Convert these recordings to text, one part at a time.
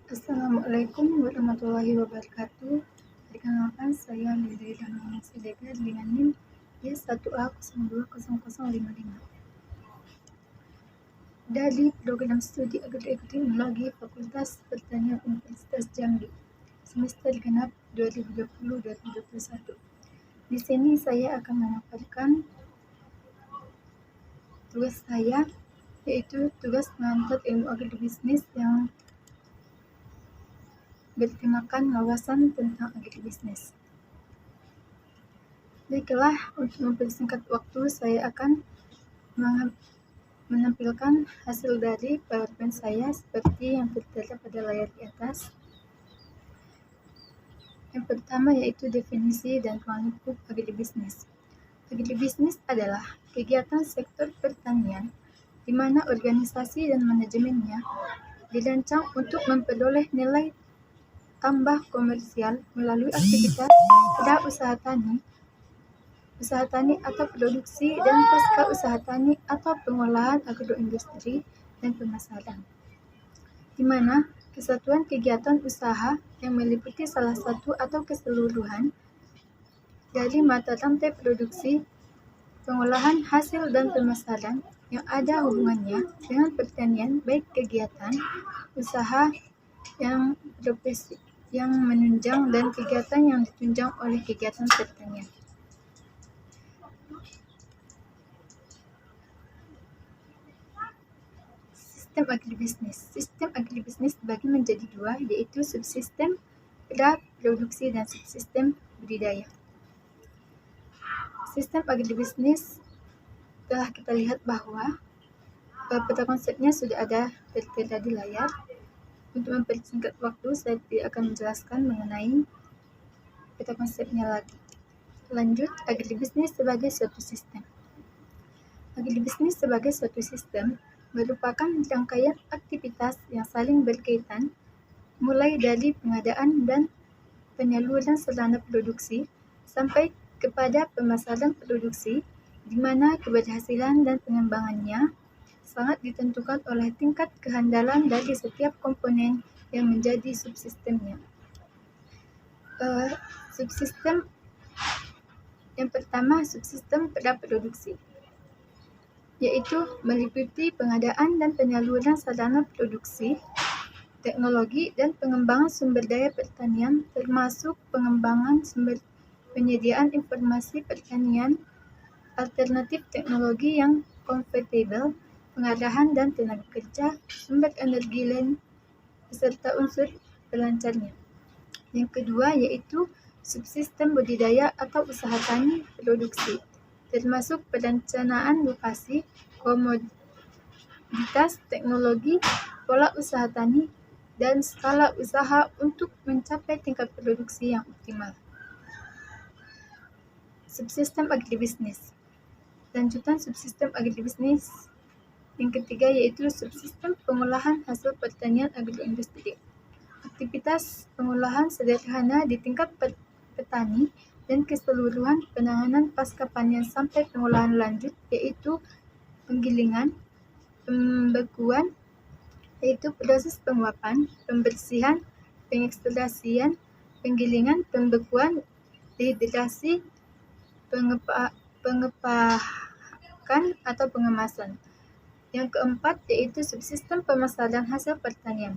Assalamualaikum warahmatullahi wabarakatuh. Perkenalkan, saya Lili Damayanti Siregar dengan NIM Y1A020055 dari Program Studi Agroekologi Fakultas Pertanian Universitas Jambi, semester genap 2020-2021. Di sini saya akan memaparkan tugas saya, yaitu tugas mengantar ilmu agribisnis yang bertemakan wawasan tentang agribisnis. Baiklah, untuk mempersingkat waktu, saya akan menampilkan hasil dari PowerPoint saya seperti yang tertera pada layar di atas. Yang pertama yaitu definisi dan ruang lingkup agribisnis. Agribisnis adalah kegiatan sektor pertanian di mana organisasi dan manajemennya dirancang untuk memperoleh nilai tambah komersial melalui aktivitas usaha tani atau produksi, dan pasca usaha tani atau pengolahan agroindustri dan pemasaran, di mana kesatuan kegiatan usaha yang meliputi salah satu atau keseluruhan dari mata rantai produksi, pengolahan hasil dan pemasaran yang ada hubungannya dengan pertanian, baik kegiatan usaha yang menunjang dan kegiatan yang ditunjang oleh kegiatan pertanian. Sistem agribisnis dibagi menjadi dua, yaitu subsistem praproduksi dan subsistem budidaya. Sistem agribisnis telah kita lihat bahwa pada konsepnya sudah ada tertera di layar. Untuk mempersingkat waktu, saya tidak akan menjelaskan mengenai peta konsepnya lagi. Lanjut, agribisnis sebagai suatu sistem. Agribisnis sebagai suatu sistem merupakan rangkaian aktivitas yang saling berkaitan, mulai dari pengadaan dan penyaluran sarana produksi sampai kepada pemasaran produksi, di mana keberhasilan dan pengembangannya sangat ditentukan oleh tingkat kehandalan dari setiap komponen yang menjadi subsistemnya. Subsistem yang pertama, subsistem praproduksi, yaitu meliputi pengadaan dan penyaluran sarana produksi, teknologi dan pengembangan sumber daya pertanian, termasuk pengembangan penyediaan informasi pertanian alternatif, teknologi yang kompatibel, pengarahan dan tenaga kerja, sumber energi lain, beserta unsur pelancarnya. Yang kedua yaitu subsistem budidaya atau usaha tani produksi, termasuk perencanaan lokasi, komoditas, teknologi, pola usaha tani, dan skala usaha untuk mencapai tingkat produksi yang optimal. Subsistem agribisnis. Lanjutan subsistem agribisnis yang ketiga yaitu subsistem pengolahan hasil pertanian agroindustri. Aktivitas pengolahan sederhana di tingkat petani dan keseluruhan penanganan pasca panen sampai pengolahan lanjut, yaitu penggilingan, pembekuan, yaitu proses penguapan, pembersihan, pengekstrasian, penggilingan, pembekuan, dehidrasi, pengepakan atau pengemasan. Yang keempat yaitu subsistem pemasaran hasil pertanian,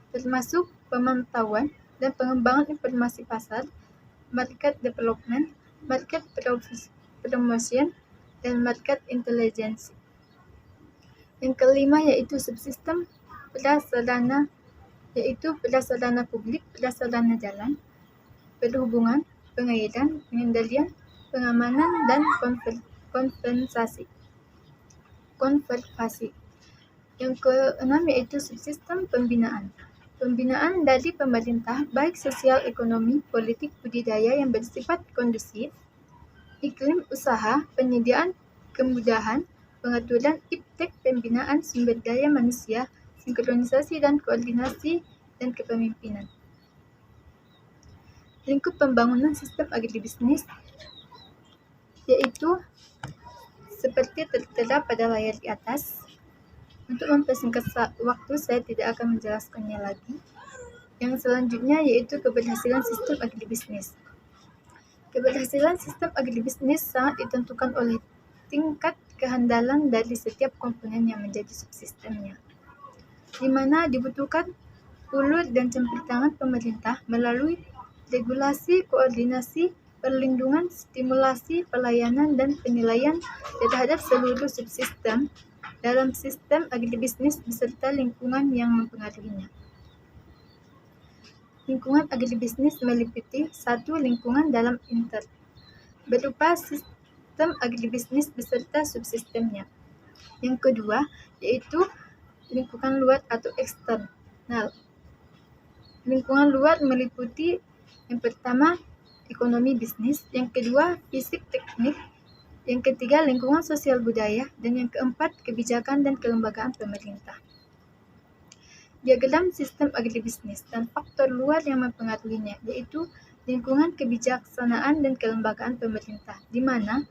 termasuk pemantauan dan pengembangan informasi pasar, market development, market promotion, dan market intelligence. Yang kelima yaitu subsistem prasarana, yaitu prasarana publik, prasarana jalan, perhubungan, pengairan, pengendalian, pengamanan, dan konservasi. Yang keenam yaitu subsistem pembinaan. Pembinaan dari pemerintah, baik sosial, ekonomi, politik, budidaya yang bersifat kondusif, iklim usaha, penyediaan kemudahan, pengaturan iptek, pembinaan sumber daya manusia, sinkronisasi dan koordinasi, dan kepemimpinan. Lingkup pembangunan sistem agribisnis yaitu seperti tertera pada layar di atas. Untuk mempersingkat waktu, saya tidak akan menjelaskannya lagi. Yang selanjutnya yaitu keberhasilan sistem agribisnis. Keberhasilan sistem agribisnis sangat ditentukan oleh tingkat kehandalan dari setiap komponen yang menjadi subsistemnya, di mana dibutuhkan ulur dan campur tangan pemerintah melalui regulasi, koordinasi, perlindungan, stimulasi, pelayanan, dan penilaian terhadap seluruh subsistem dalam sistem agribisnis beserta lingkungan yang mempengaruhinya. Lingkungan agribisnis meliputi satu lingkungan dalam inter, berupa sistem agribisnis beserta subsistemnya. Yang kedua yaitu lingkungan luar atau eksternal. Lingkungan luar meliputi yang pertama ekonomi bisnis, yang kedua fisik teknik, yang ketiga lingkungan sosial budaya, dan yang keempat kebijakan dan kelembagaan pemerintah. Diagram sistem agribisnis dan faktor luar yang mempengaruhinya yaitu lingkungan kebijaksanaan dan kelembagaan pemerintah, di mana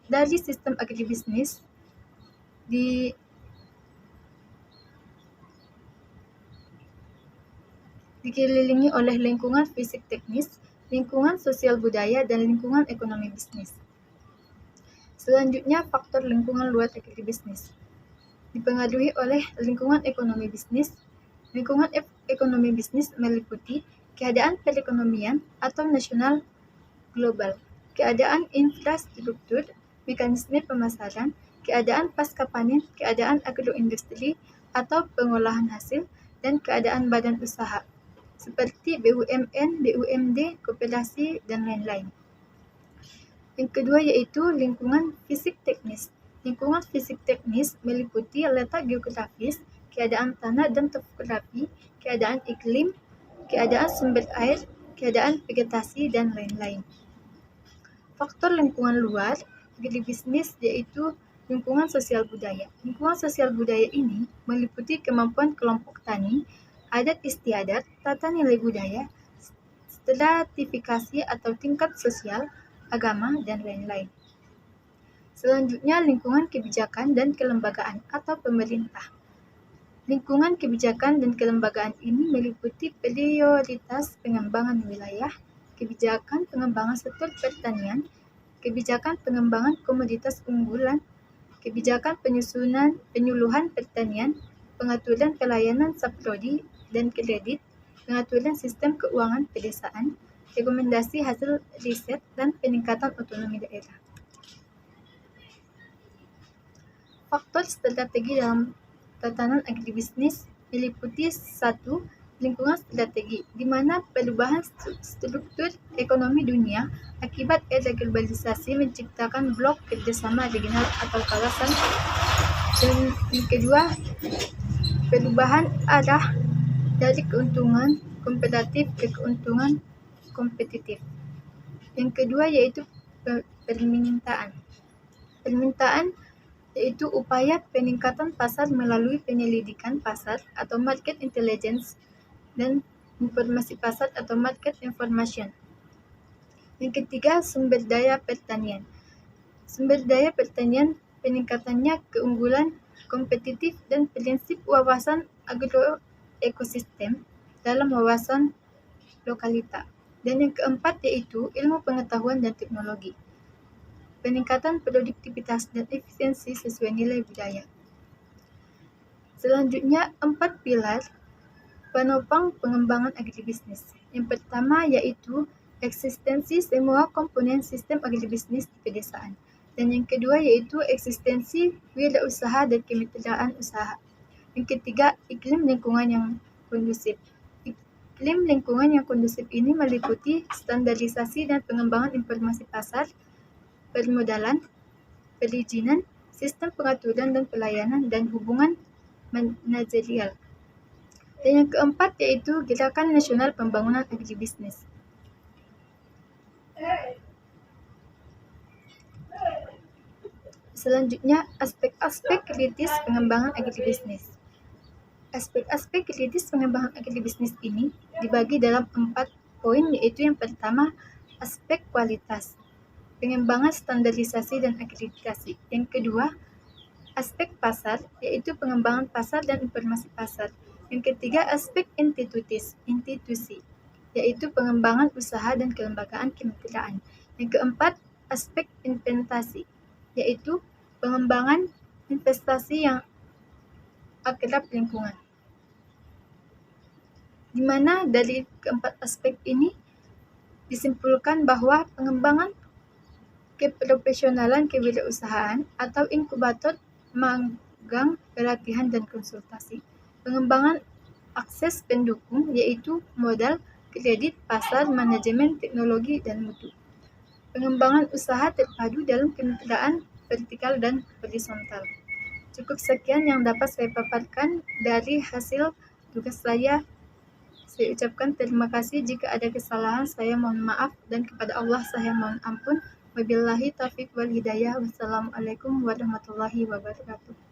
dari sistem agribisnis dikelilingi oleh lingkungan fisik teknis, lingkungan sosial budaya, dan lingkungan ekonomi bisnis. Selanjutnya, faktor lingkungan luar agribisnis dipengaruhi oleh lingkungan ekonomi bisnis. Lingkungan ekonomi bisnis meliputi keadaan perekonomian atau nasional global, keadaan infrastruktur, mekanisme pemasaran, keadaan pasca panen, keadaan agroindustri atau pengolahan hasil, dan keadaan badan usaha seperti BUMN, BUMD, koperasi, dan lain-lain. Yang kedua yaitu lingkungan fisik teknis. Lingkungan fisik teknis meliputi letak geografis, keadaan tanah dan topografi, keadaan iklim, keadaan sumber air, keadaan vegetasi, dan lain-lain. Faktor lingkungan luar agribisnis yaitu lingkungan sosial budaya. Lingkungan sosial budaya ini meliputi kemampuan kelompok tani, adat istiadat, tata nilai budaya, stratifikasi atau tingkat sosial, agama, dan lain-lain. Selanjutnya, lingkungan kebijakan dan kelembagaan atau pemerintah. Lingkungan kebijakan dan kelembagaan ini meliputi prioritas pengembangan wilayah, kebijakan pengembangan sektor pertanian, kebijakan pengembangan komoditas unggulan, kebijakan penyuluhan pertanian, pengaturan pelayanan subprodi dan kredit, pengaturan sistem keuangan pedesaan, rekomendasi hasil riset, dan peningkatan otonomi daerah. Faktor strategi dalam tatanan agribisnis meliputi satu lingkungan strategi, di mana perubahan struktur ekonomi dunia akibat era globalisasi menciptakan blok kerjasama regional atau kawasan. Dan yang kedua, perubahan arah dari keuntungan kompetitif ke keuntungan kompetitif. Yang kedua yaitu permintaan. Permintaan yaitu upaya peningkatan pasar melalui penyelidikan pasar atau market intelligence dan informasi pasar atau market information. Yang ketiga, sumber daya pertanian. Sumber daya pertanian peningkatannya keunggulan kompetitif dan prinsip wawasan agroekosistem dalam wawasan lokalita. Dan yang keempat yaitu ilmu pengetahuan dan teknologi. Peningkatan produktivitas dan efisiensi sesuai nilai budaya. Selanjutnya, 4 pilar penopang pengembangan agribisnis. Yang pertama yaitu eksistensi semua komponen sistem agribisnis di pedesaan. Dan yang kedua yaitu eksistensi wirausaha dan kemitraan usaha. Yang ketiga, iklim lingkungan yang kondusif. Iklim lingkungan yang kondusif ini meliputi standarisasi dan pengembangan informasi pasar, permodalan, perizinan, sistem pengaturan dan pelayanan, dan hubungan manajerial. Dan yang keempat yaitu Gerakan Nasional Pembangunan Agribisnis. Selanjutnya, aspek-aspek kritis pengembangan agribisnis. Aspek-aspek kritis pengembangan agribisnis ini dibagi dalam 4 poin, yaitu yang pertama, aspek kualitas, pengembangan standarisasi dan akreditasi. Yang kedua, aspek pasar, yaitu pengembangan pasar dan informasi pasar. Yang ketiga, aspek institusi, yaitu pengembangan usaha dan kelembagaan kemitraan. Yang keempat, aspek investasi, yaitu pengembangan investasi yang akrab lingkungan. Di mana dari keempat aspek ini disimpulkan bahwa pengembangan keprofesionalan kewirausahaan atau inkubator, magang, pelatihan, dan konsultasi. Pengembangan akses pendukung, yaitu modal, kredit, pasar, manajemen, teknologi, dan mutu. Pengembangan usaha terpadu dalam kemitraan vertikal dan horizontal. Cukup sekian yang dapat saya paparkan dari hasil tugas saya. Saya ucapkan terima kasih. Jika ada kesalahan, saya mohon maaf, dan kepada Allah saya mohon ampun. Wabillahi taufiq wal hidayah. Wassalamualaikum warahmatullahi wabarakatuh.